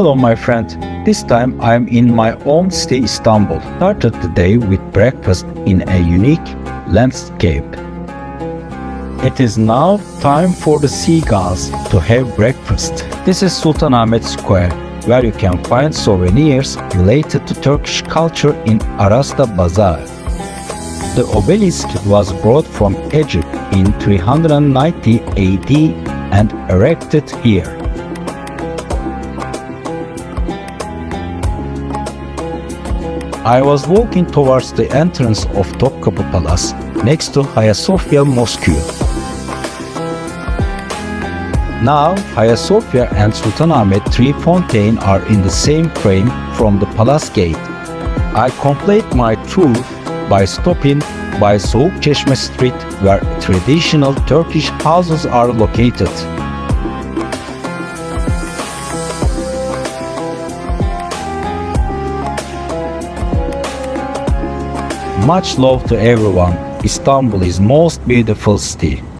Hello my friend, this time I'm in my own city Istanbul. Started the day with breakfast in a unique landscape. It is now time for the seagulls to have breakfast. This is Sultanahmet Square, where you can find souvenirs related to Turkish culture in Arasta Bazaar. The obelisk was brought from Egypt in 390 AD and erected here. I was walking towards the entrance of Topkapi Palace next to Hagia Sophia Mosque. Now, Hagia Sophia and Sultanahmet three fountains are in the same frame from the palace gate. I complete my tour by stopping by Soğukçeşme street where traditional Turkish houses are located. Much love to everyone. Istanbul is most beautiful city.